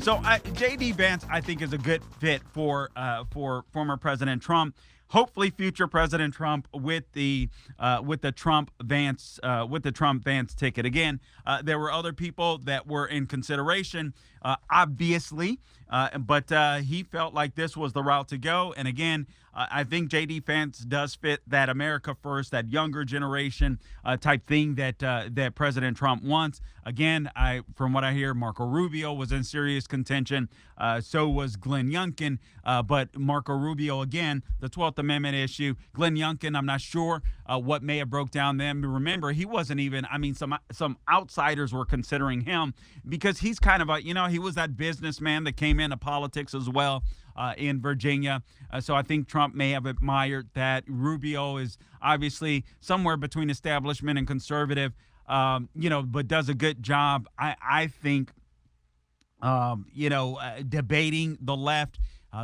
So J.D. Vance, I think, is a good fit for former President Trump. Hopefully, future President Trump with the Trump Vance ticket. Again, there were other people that were in consideration, obviously, but he felt like this was the route to go. And again, I think J.D. Vance does fit that America First, that younger generation type thing that President Trump wants. Again, from what I hear, Marco Rubio was in serious contention. So was Glenn Youngkin. But Marco Rubio, again, the 12th Amendment issue. Glenn Youngkin, I'm not sure what may have broke down them. Remember, he wasn't even, some outsiders were considering him because he's kind of he was that businessman that came into politics as well. In Virginia. So I think Trump may have admired that. Rubio is obviously somewhere between establishment and conservative, but does a good job, I think, debating the left,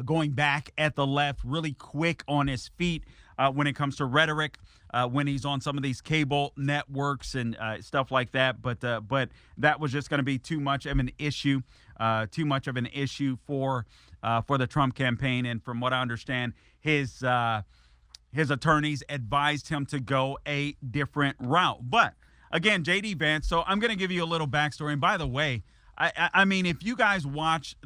going back at the left, really quick on his feet when it comes to rhetoric, when he's on some of these cable networks and stuff like that. But that was just going to be too much of an issue for the Trump campaign. And from what I understand, his attorneys advised him to go a different route. But again, J.D. Vance. So I'm going to give you a little backstory. And by the way, I mean, if you guys watch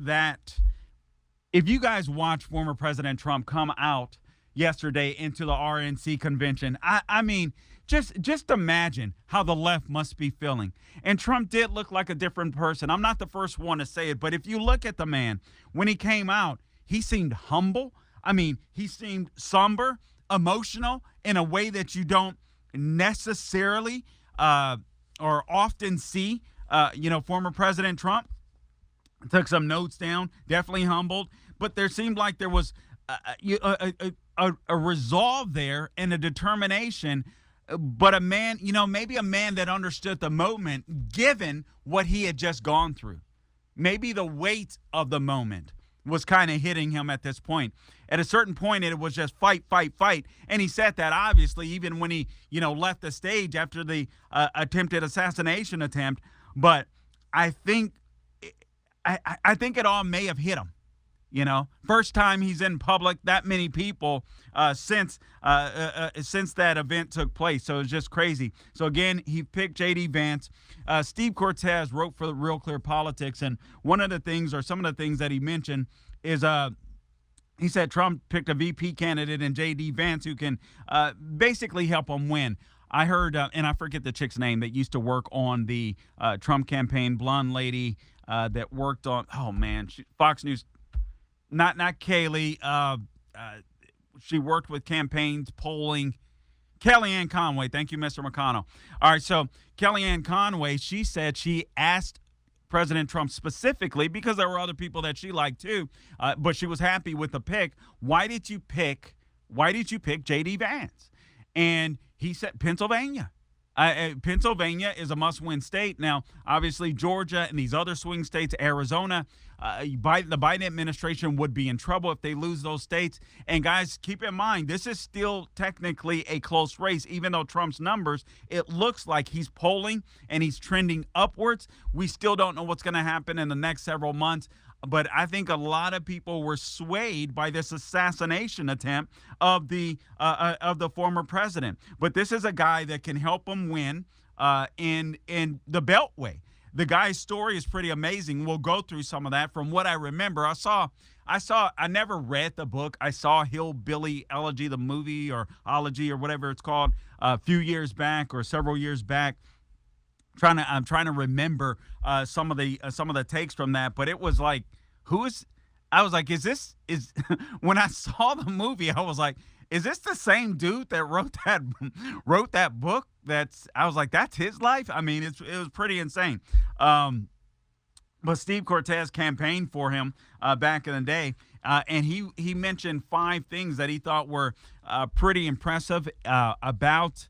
former President Trump come out yesterday into the RNC convention, I mean, just imagine how the left must be feeling. And Trump did look like a different person. I'm not the first one to say it, but if you look at the man, when he came out, he seemed humble. I mean, he seemed somber, emotional in a way that you don't necessarily or often see. Former President Trump took some notes down, definitely humbled, but there seemed like there was a resolve there and a determination, but a man, maybe a man that understood the moment given what he had just gone through. Maybe the weight of the moment was kind of hitting him at this point. At a certain point, it was just fight, fight, fight. And he said that, obviously, even when he, left the stage after the attempted assassination attempt. But I think it all may have hit him. First time he's in public, that many people since that event took place. So it's just crazy. So again, he picked J.D. Vance. Steve Cortez wrote for the Real Clear Politics, and one of the things, or some of the things that he mentioned is he said Trump picked a VP candidate in J.D. Vance who can basically help him win. I heard, and I forget the chick's name that used to work on the Trump campaign, blonde lady that worked on, Fox News. Not Kaylee. She worked with campaigns, polling. Kellyanne Conway. Thank you, Mr. McConnell. All right, so Kellyanne Conway, she said she asked President Trump specifically, because there were other people that she liked too, but she was happy with the pick. Why did you pick J.D. Vance? And he said Pennsylvania. Pennsylvania is a must-win state. Now, obviously, Georgia and these other swing states, Arizona, the Biden administration would be in trouble if they lose those states. And guys, keep in mind, this is still technically a close race. Even though Trump's numbers, it looks like he's polling and he's trending upwards. We still don't know what's going to happen in the next several months. But I think a lot of people were swayed by this assassination attempt of the former president. But this is a guy that can help him win in the Beltway. The guy's story is pretty amazing. We'll go through some of that. From what I remember, I never read the book. I saw Hillbilly Elegy, the movie, or Ology, or whatever it's called, a few years back or several years back. I'm trying to remember some of the takes from that, but it was like, I was like, when I saw the movie, I was like, is this the same dude that wrote that book? I was like, that's his life. I mean, it was pretty insane. But Steve Cortez campaigned for him back in the day, and he mentioned 5 things that he thought were pretty impressive about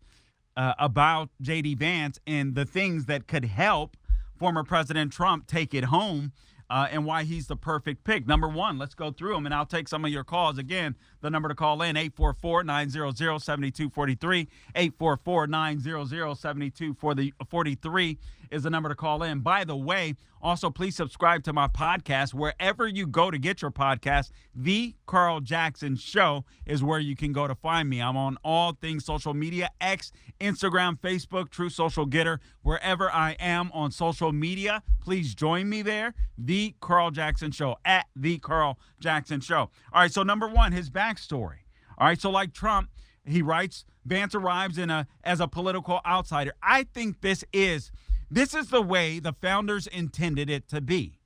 J.D. Vance and the things that could help former President Trump take it home, and why he's the perfect pick. Number 1, let's go through them, and I'll take some of your calls. Again, the number to call in, 844-900-7243. 844-900-7243 is the number to call in. By the way, also please subscribe to my podcast wherever you go to get your podcast. The Carl Jackson Show is where you can go to find me. I'm on all things social media, X, Instagram, Facebook, True Social Getter. Wherever I am on social media, please join me there. The Carl Jackson Show, at The Carl Jackson Show. All right, so number one, his backstory. All right, so like Trump, he writes, Vance arrives as a political outsider. I think this is the way the founders intended it to be.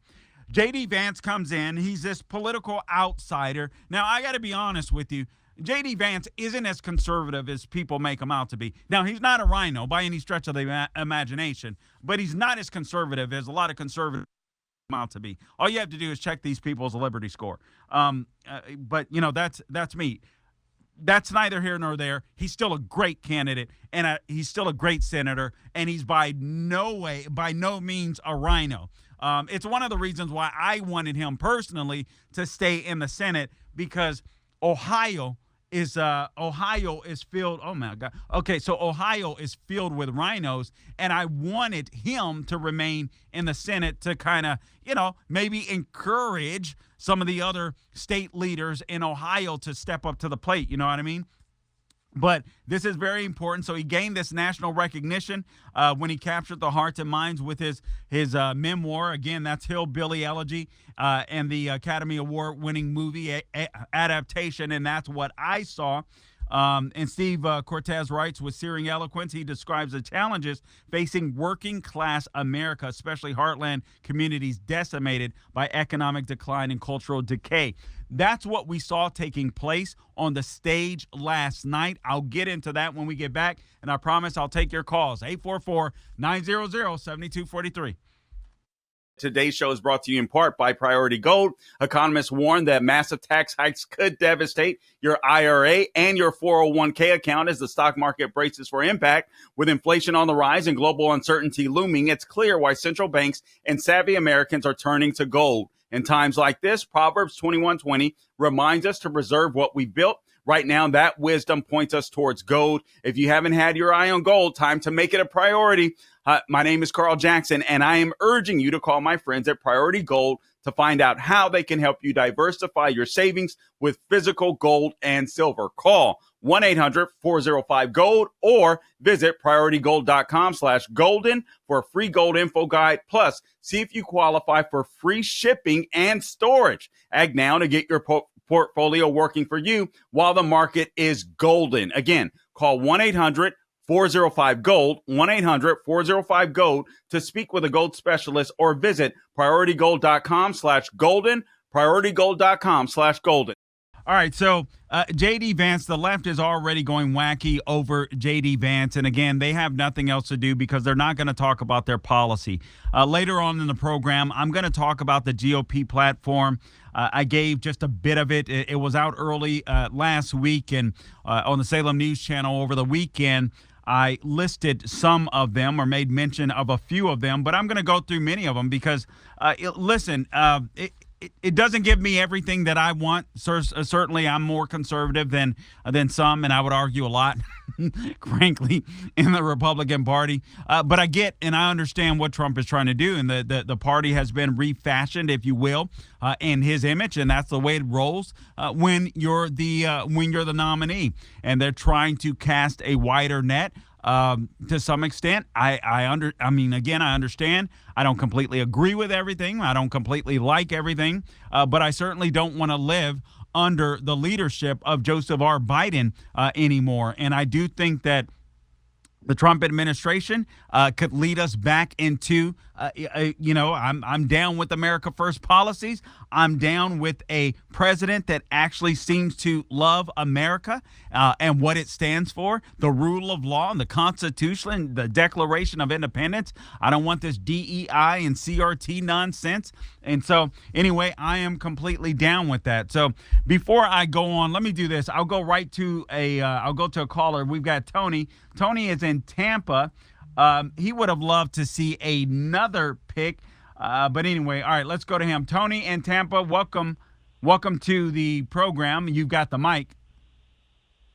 J.D. Vance comes in. He's this political outsider. Now, I got to be honest with you. J.D. Vance isn't as conservative as people make him out to be. Now, he's not a rhino by any stretch of the imagination, but he's not as conservative as a lot of conservatives make him out to be. All you have to do is check these people's Liberty score. But, that's me. That's neither here nor there. He's still a great candidate, and he's still a great senator, and he's by no means a rhino. It's one of the reasons why I wanted him personally to stay in the Senate, because Ohio is filled. Oh my God. Okay, so Ohio is filled with rhinos, and I wanted him to remain in the Senate to kind of, maybe encourage some of the other state leaders in Ohio to step up to the plate. You know what I mean? But this is very important. So he gained this national recognition when he captured the hearts and minds with his memoir. Again, that's Hillbilly Elegy, and the Academy Award-winning movie adaptation, and that's what I saw. And Steve Cortez writes, with searing eloquence, he describes the challenges facing working-class America, especially heartland communities decimated by economic decline and cultural decay. That's what we saw taking place on the stage last night. I'll get into that when we get back, and I promise I'll take your calls. 844-900-7243. Today's show is brought to you in part by Priority Gold. Economists warn that massive tax hikes could devastate your IRA and your 401k account as the stock market braces for impact. With inflation on the rise and global uncertainty looming, it's clear why central banks and savvy Americans are turning to gold. In times like this, Proverbs 21:20 reminds us to preserve what we built. Right now, that wisdom points us towards gold. If you haven't had your eye on gold, time to make it a priority. My name is Carl Jackson, and I am urging you to call my friends at Priority Gold to find out how they can help you diversify your savings with physical gold and silver. Call 1-800-405-GOLD or visit PriorityGold.com/golden for a free gold info guide. Plus, see if you qualify for free shipping and storage. Act now to get your portfolio working for you while the market is golden. Again, call 1-800-405-GOLD, 1-800-405-GOLD to speak with a gold specialist, or visit PriorityGold.com/golden, PriorityGold.com/golden. All right, so J.D. Vance, the left is already going wacky over J.D. Vance. And again, they have nothing else to do because they're not going to talk about their policy. Later on in the program, I'm going to talk about the GOP platform. I gave just a bit of it. It was out early last week, and on the Salem News Channel over the weekend, I listed some of them or made mention of a few of them, but I'm going to go through many of them because, it doesn't give me everything that I want. Certainly, I'm more conservative than some, and I would argue a lot, frankly, in the Republican Party. But I get and I understand what Trump is trying to do, and the party has been refashioned, if you will, in his image, and that's the way it rolls when you're the nominee, and they're trying to cast a wider net. To some extent, I understand. I don't completely agree with everything. I don't completely like everything, but I certainly don't want to live under the leadership of Joseph R. Biden anymore. And I do think that the Trump administration could lead us back into, I'm down with America First policies. I'm down with a president that actually seems to love America and what it stands for, the rule of law, and the Constitution, the Declaration of Independence. I don't want this DEI and CRT nonsense. And so, anyway, I am completely down with that. So, before I go on, let me do this. I'll go to a caller. We've got Tony. Tony is in Tampa. He would have loved to see another pick. But anyway, all right, let's go to him. Tony in Tampa, welcome Welcome to the program. You've got the mic.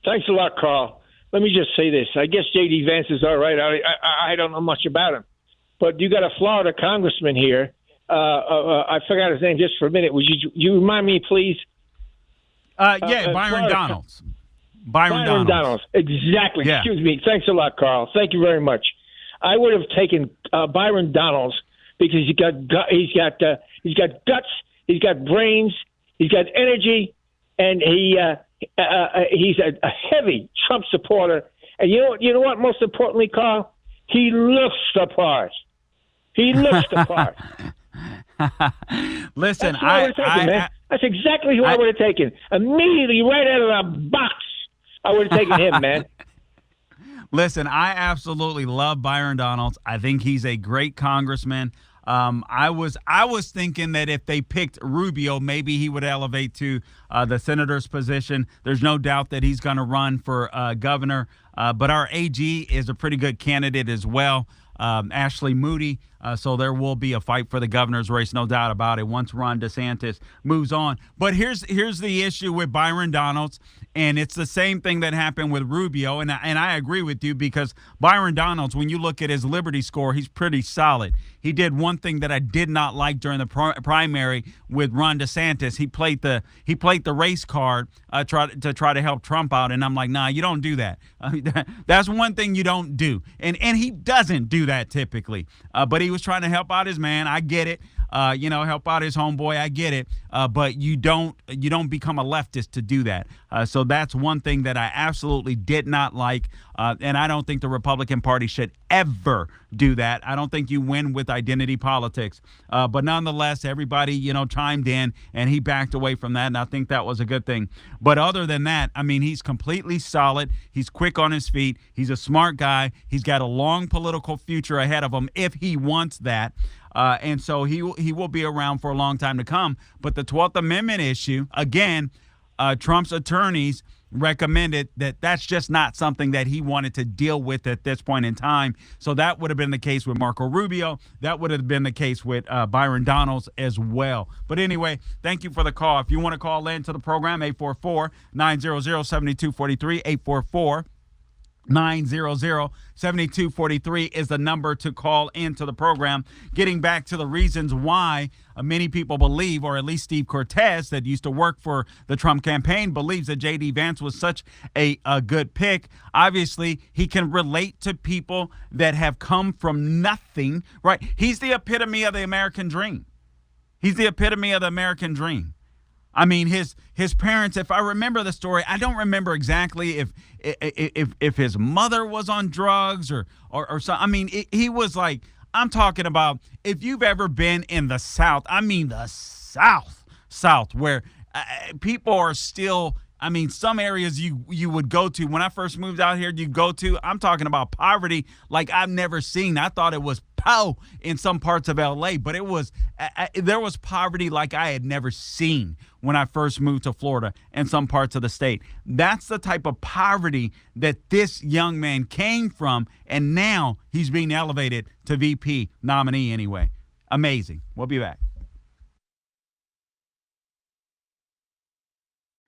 Thanks a lot, Carl. Let me just say this. I guess J.D. Vance is all right. I don't know much about him. But you got a Florida congressman here. I forgot his name just for a minute. Would you remind me, please? Byron Florida Donalds. Byron Donalds. Exactly. Yeah. Excuse me. Thanks a lot, Carl. Thank you very much. I would have taken Byron Donalds because he's got guts, he's got brains, he's got energy, and he's a heavy Trump supporter. And you know what? Most importantly, Carl, he looks the part. He looks the part. Listen, that's exactly who I would have taken. Immediately, right out of the box, I would have taken him, man. Listen, I absolutely love Byron Donalds. I think he's a great congressman. I was thinking that if they picked Rubio, maybe he would elevate to the senator's position. There's no doubt that he's going to run for governor. But our AG is a pretty good candidate as well, Ashley Moody. So there will be a fight for the governor's race, no doubt about it, once Ron DeSantis moves on. But here's the issue with Byron Donalds, and it's the same thing that happened with Rubio. And I agree with you because Byron Donalds, when you look at his Liberty score, he's pretty solid. He did one thing that I did not like during the primary with Ron DeSantis. He played the race card to try to help Trump out, and I'm like, nah, you don't do that. That's one thing you don't do, and he doesn't do that typically. But he was trying to help out his man. I get it. Help out his homeboy. I get it. But you don't become a leftist to do that. So that's one thing that I absolutely did not like. And I don't think the Republican Party should ever do that. I don't think you win with identity politics. But nonetheless, everybody, chimed in and he backed away from that. And I think that was a good thing. But other than that, I mean, he's completely solid. He's quick on his feet. He's a smart guy. He's got a long political future ahead of him if he wants that. And so he will be around for a long time to come. But the 12th Amendment issue, again, Trump's attorneys recommended that that's just not something that he wanted to deal with at this point in time. So that would have been the case with Marco Rubio. That would have been the case with Byron Donalds as well. But anyway, thank you for the call. If you want to call in to the program, 844-900-7243, 844-900-7243 is the number to call into the program. Getting back to the reasons why many people believe, or at least Steve Cortez, that used to work for the Trump campaign, believes that J.D. Vance was such a good pick. Obviously, he can relate to people that have come from nothing, right? He's the epitome of the American dream. He's the epitome of the American dream. I mean, his parents, if I remember the story, I don't remember exactly if his mother was on drugs or something. I mean, he was like, I'm talking about if you've ever been in the South, I mean the South, where people are still, I mean, some areas you would go to. When I first moved out here, I'm talking about poverty like I've never seen. I thought it was in some parts of LA, but it was there was poverty like I had never seen when I first moved to Florida and some parts of the state. That's the type of poverty that this young man came from, and now he's being elevated to VP nominee anyway. Amazing. We'll be back.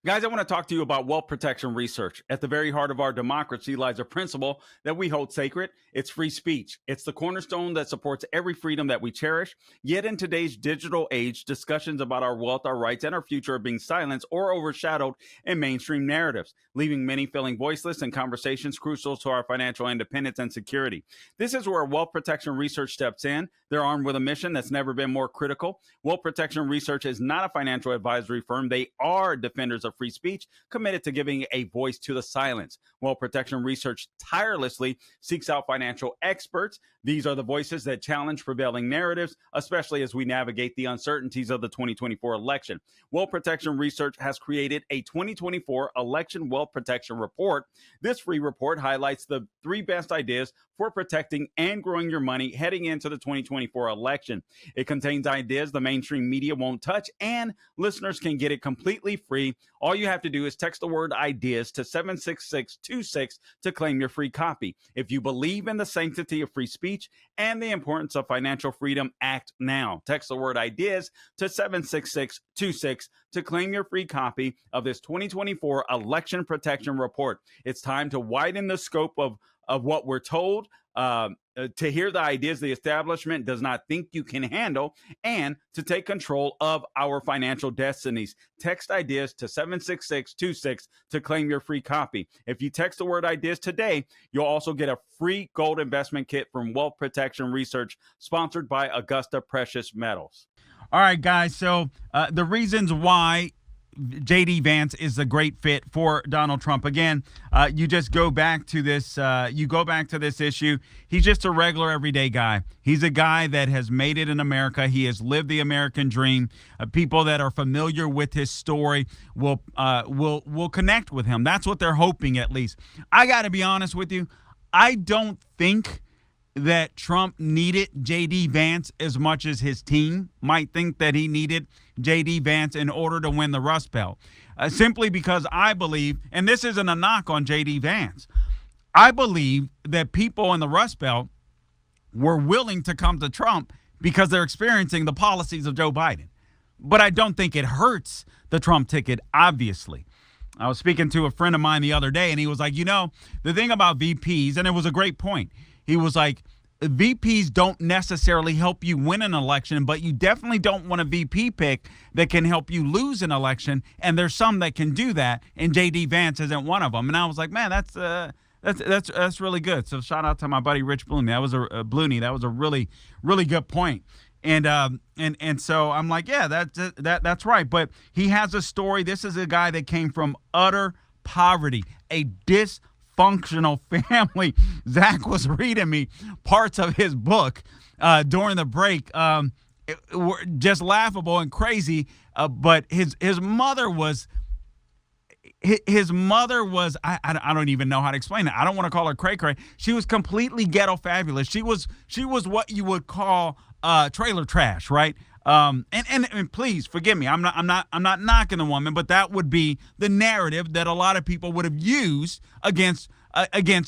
Guys, I want to talk to you about wealth protection research. At the very heart of our democracy lies a principle that we hold sacred. It's free speech. It's the cornerstone that supports every freedom that we cherish. Yet in today's digital age, discussions about our wealth, our rights, and our future are being silenced or overshadowed in mainstream narratives, leaving many feeling voiceless in conversations crucial to our financial independence and security. This is where wealth protection research steps in. They're armed with a mission that's never been more critical. Wealth protection research is not a financial advisory firm. They are defenders of free speech, committed to giving a voice to the silence. Wealth protection research tirelessly seeks out financial experts. These are the voices that challenge prevailing narratives, especially as we navigate the uncertainties of the 2024 election. Wealth protection research has created a 2024 election wealth protection report. This free report highlights the 3 best ideas for protecting and growing your money heading into the 2024 election. It contains ideas the mainstream media won't touch, and listeners can get it completely free. All you have to do is text the word ideas to 76626 to claim your free copy. If you believe in the sanctity of free speech and the importance of financial freedom, act now. Text the word ideas to 76626 to claim your free copy of this 2024 election protection report. It's time to widen the scope of what we're told, to hear the ideas the establishment does not think you can handle, and to take control of our financial destinies. Text ideas to 76626 to claim your free copy. If you text the word ideas today, you'll also get a free gold investment kit from Wealth Protection Research, sponsored by Augusta Precious Metals. All right, guys. So the reasons why J.D. Vance is a great fit for Donald Trump. Again, you just go back to this. You go back to this issue. He's just a regular, everyday guy. He's a guy that has made it in America. He has lived the American dream. People that are familiar with his story will connect with him. That's what they're hoping, at least. I got to be honest with you. I don't think that Trump needed J.D. Vance as much as his team might think that he needed J.D. Vance in order to win the Rust Belt. Simply because I believe, and this isn't a knock on J.D. Vance, I believe that people in the Rust Belt were willing to come to Trump because they're experiencing the policies of Joe Biden. But I don't think it hurts the Trump ticket, obviously. I was speaking to a friend of mine the other day, and he was like, the thing about VPs, and it was a great point. He was like, VPs don't necessarily help you win an election, but you definitely don't want a VP pick that can help you lose an election. And there's some that can do that, and J.D. Vance isn't one of them. And I was like, man, that's really good. So shout out to my buddy Rich Blooney. That was Blooney. That was a really, really good point. And so I'm like, yeah, that's right. But he has a story. This is a guy that came from utter poverty, a dysfunctional family. Zach was reading me parts of his book during the break. Just laughable and crazy. But his mother was. His mother was, I don't even know how to explain it. I don't want to call her cray-cray. She was completely ghetto fabulous. She was what you would call trailer trash, right? And please forgive me. I'm not knocking the woman, but that would be the narrative that a lot of people would have used against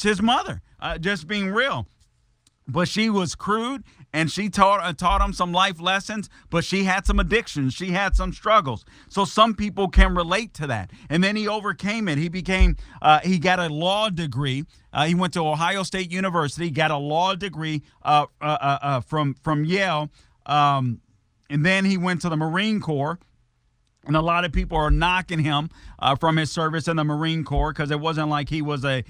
his mother. Just being real. But she was crude, and she taught him some life lessons, but she had some addictions. She had some struggles. So some people can relate to that. And then he overcame it. He got a law degree. He went to Ohio State University, got a law degree from Yale. And then he went to the Marine Corps. And a lot of people are knocking him from his service in the Marine Corps because it wasn't like he was a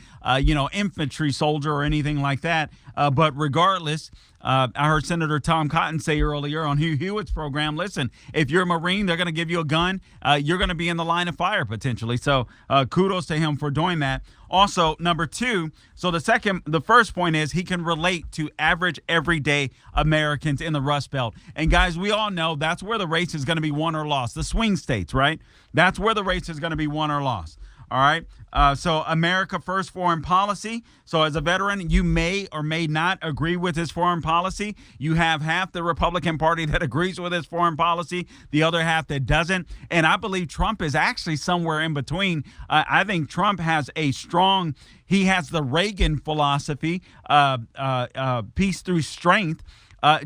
infantry soldier or anything like that. But regardless, I heard Senator Tom Cotton say earlier on Hugh Hewitt's program, listen, if you're a Marine, they're going to give you a gun. You're going to be in the line of fire potentially. So kudos to him for doing that. Also, number two, so the first point is he can relate to average, everyday Americans in the Rust Belt. And guys, we all know that's where the race is going to be won or lost. The swing states, right? That's where the race is going to be won or lost. All right. So America First foreign policy. So as a veteran, you may or may not agree with his foreign policy. You have half the Republican Party that agrees with his foreign policy, the other half that doesn't. And I believe Trump is actually somewhere in between. I think Trump has he has the Reagan philosophy, peace through strength.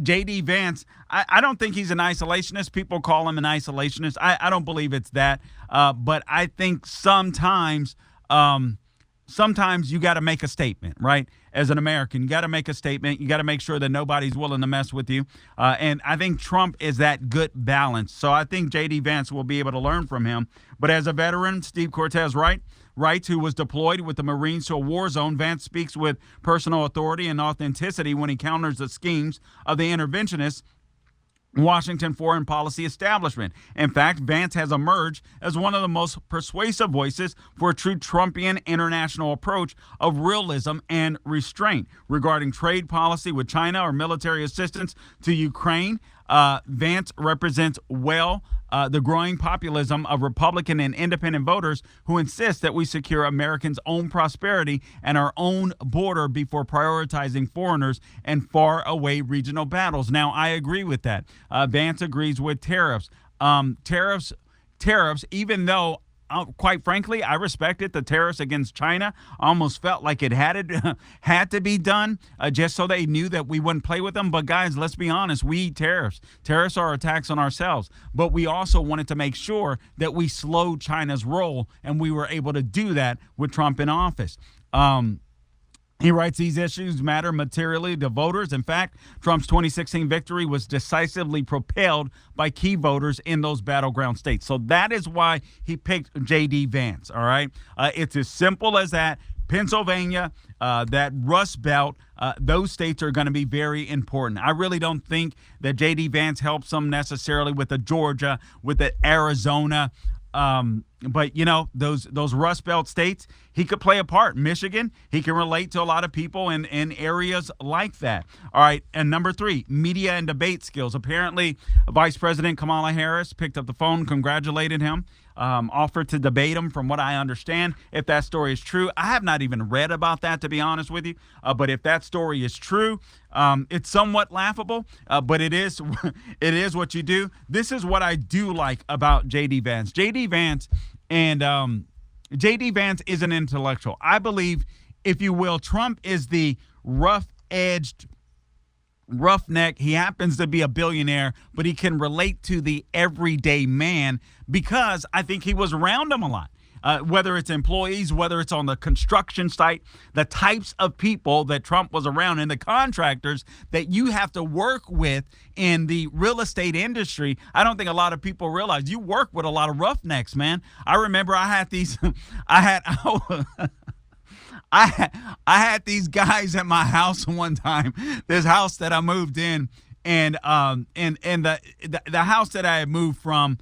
J.D. Vance, I don't think he's an isolationist. People call him an isolationist. I don't believe it's that. But I think sometimes you got to make a statement, right? As an American, you got to make a statement. You got to make sure that nobody's willing to mess with you. And I think Trump is that good balance. So I think J.D. Vance will be able to learn from him. But as a veteran, Steve Cortez Wright, who was deployed with the Marines to a war zone, Vance speaks with personal authority and authenticity when he counters the schemes of the interventionists Washington foreign policy establishment. In fact, Vance has emerged as one of the most persuasive voices for a true Trumpian international approach of realism and restraint regarding trade policy with China or military assistance to Ukraine. Vance represents the growing populism of Republican and independent voters who insist that we secure Americans' own prosperity and our own border before prioritizing foreigners and far-away regional battles. Now, I agree with that. Vance agrees with tariffs. Tariffs, even though quite frankly, I respected the tariffs against China. I almost felt like it had to be done just so they knew that we wouldn't play with them. But guys, let's be honest, we eat tariffs. Tariffs are attacks on ourselves. But we also wanted to make sure that we slowed China's roll, and we were able to do that with Trump in office. He writes these issues matter materially to voters. In fact, Trump's 2016 victory was decisively propelled by key voters in those battleground states. So that is why he picked J.D. Vance, all right? It's as simple as that. Pennsylvania, that Rust Belt, those states are going to be very important. I really don't think that J.D. Vance helps them necessarily with the Georgia, with the Arizona. But those Rust Belt states, he could play a part. Michigan, he can relate to a lot of people in areas like that. All right, and number 3, media and debate skills. Apparently, Vice President Kamala Harris picked up the phone, congratulated him, offered to debate him. From what I understand, if that story is true, I have not even read about that, to be honest with you. But if that story is true, it's somewhat laughable, but it is what you do. This is what I do like about J.D. Vance. J.D. Vance is an intellectual. I believe, if you will, Trump is the rough-edged roughneck. He happens to be a billionaire, but he can relate to the everyday man because I think he was around him a lot. Whether it's employees, whether it's on the construction site, the types of people that Trump was around and the contractors that you have to work with in the real estate industry. I don't think a lot of people realize you work with a lot of roughnecks, man. I remember I had these, I had these guys at my house one time, this house that I moved in, and the house that I had moved from,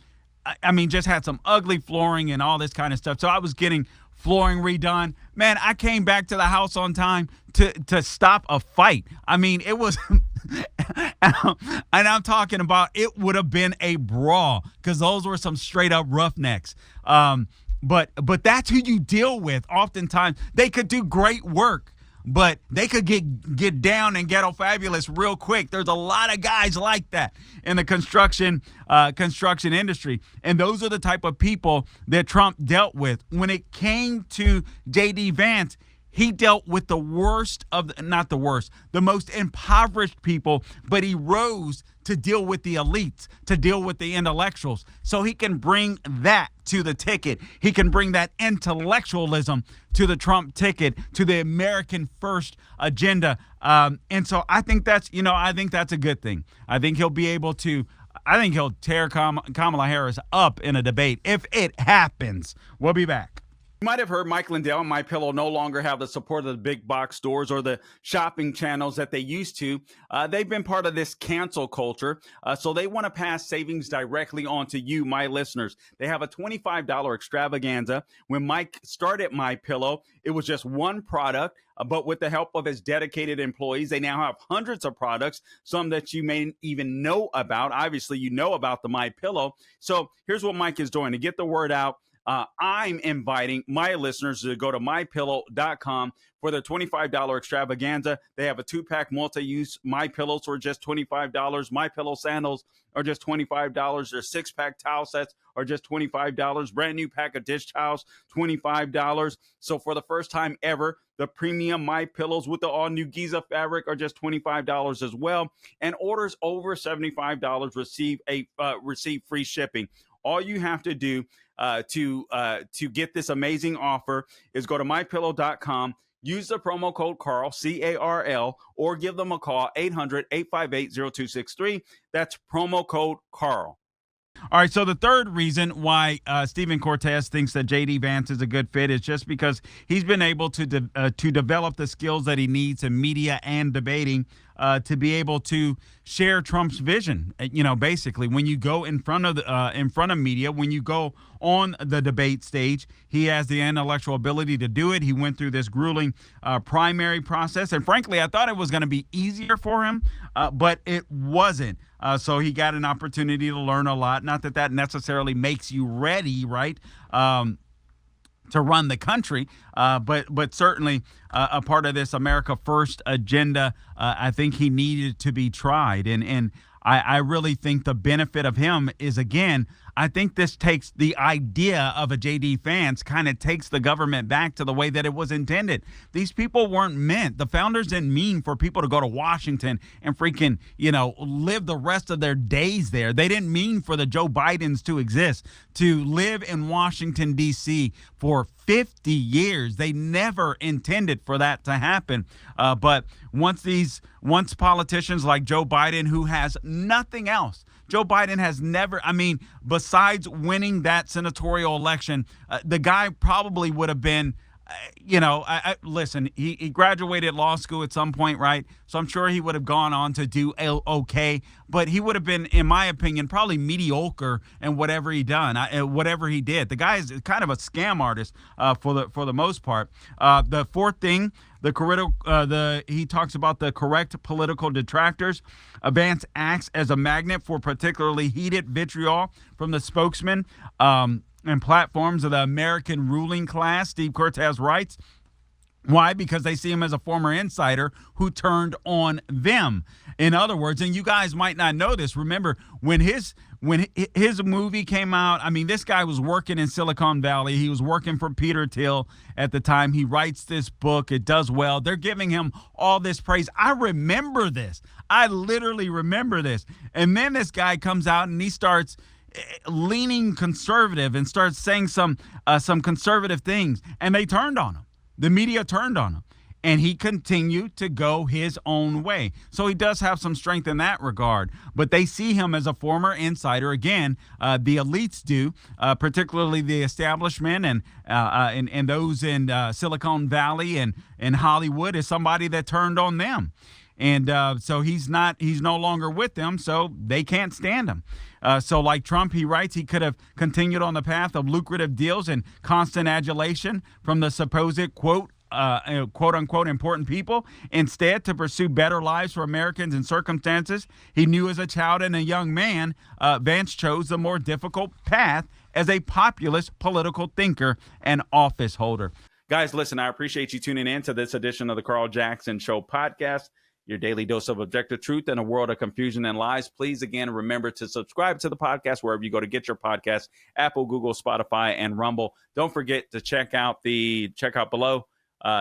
I mean, just had some ugly flooring and all this kind of stuff. So I was getting flooring redone. Man, I came back to the house on time to stop a fight. I mean, it was, and I'm talking about it would have been a brawl because those were some straight up roughnecks. But that's who you deal with. Oftentimes, they could do great work, but they could get down and ghetto fabulous real quick. There's a lot of guys like that in the construction industry. And those are the type of people that Trump dealt with. When it came to J.D. Vance, he dealt with the worst of not the worst, the most impoverished people, but he rose to deal with the elites, to deal with the intellectuals. So he can bring that to the ticket. He can bring that intellectualism to the Trump ticket, to the American first agenda. And so I think that's a good thing. I think he'll tear Kamala Harris up in a debate if it happens. We'll be back. You might have heard Mike Lindell and MyPillow no longer have the support of the big box stores or the shopping channels that they used to. They've been part of this cancel culture, so they want to pass savings directly on to you, my listeners. They have a $25 extravaganza. When Mike started MyPillow, it was just one product, but with the help of his dedicated employees, they now have hundreds of products, some that you may even know about. Obviously, you know about the MyPillow. So here's what Mike is doing to get the word out. I'm inviting my listeners to go to mypillow.com for their $25 extravaganza. They have a 2-pack multi-use MyPillows for just $25. MyPillow sandals are just $25. Their 6-pack towel sets are just $25. Brand new pack of dish towels, $25. So for the first time ever, the premium MyPillows with the all-new Giza fabric are just $25 as well. And orders over $75 receive free shipping. All you have to do to get this amazing offer is go to mypillow.com, use the promo code Carl, C-A-R-L, or give them a call, 800-858-0263. That's promo code Carl. All right, so the third reason why Stephen Cortes thinks that J.D. Vance is a good fit is just because he's been able to develop the skills that he needs in media and debating to be able to share Trump's vision. Basically, when you go in front of media, when you go on the debate stage, he has the intellectual ability to do it. He went through this grueling primary process, and frankly, I thought it was going to be easier for him, but it wasn't. So he got an opportunity to learn a lot. Not that necessarily makes you ready, right, to run the country, but certainly a part of this America First agenda. I think he needed to be tried, and I really think the benefit of him is, again, I think this takes the idea of a J.D. Vance, kind of takes the government back to the way that it was intended. These people weren't meant. The founders didn't mean for people to go to Washington and freaking, live the rest of their days there. They didn't mean for the Joe Bidens to exist, to live in Washington, D.C. for 50 years. They never intended for that to happen. But once politicians like Joe Biden, who has nothing else, Joe Biden has never, besides winning that senatorial election, the guy probably would have been, listen, he graduated law school at some point, right? So I'm sure he would have gone on to do okay, but he would have been, in my opinion, probably mediocre in whatever he did. The guy is kind of a scam artist for the most part. The fourth thing, he talks about the correct political detractors. Vance acts as a magnet for particularly heated vitriol from the spokesman and platforms of the American ruling class. Steve Cortez writes, why? Because they see him as a former insider who turned on them. In other words, and you guys might not know this, remember when his movie came out, this guy was working in Silicon Valley. He was working for Peter Thiel at the time. He writes this book. It does well. They're giving him all this praise. I remember this. I literally remember this. And then this guy comes out and he starts leaning conservative and starts saying some conservative things, and they turned on him. The media turned on him, and he continued to go his own way. So he does have some strength in that regard, but they see him as a former insider. Again, the elites do, particularly the establishment and those in Silicon Valley and Hollywood, as somebody that turned on them. And so he's no longer with them, so they can't stand him. So like Trump, he writes, he could have continued on the path of lucrative deals and constant adulation from the supposed, quote unquote, important people, instead to pursue better lives for Americans in circumstances he knew as a child and a young man. Vance chose the more difficult path as a populist political thinker and office holder. Guys, listen, I appreciate you tuning in to this edition of the Carl Jackson Show podcast, your daily dose of objective truth in a world of confusion and lies. Please, again, remember to subscribe to the podcast wherever you go to get your podcast, Apple, Google, Spotify, and Rumble. Don't forget to check out below.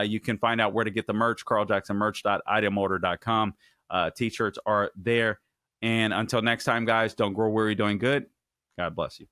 You can find out where to get the merch, carljacksonmerch.ideamortar.com. T-shirts are there. And until next time, guys, don't grow weary doing good. God bless you.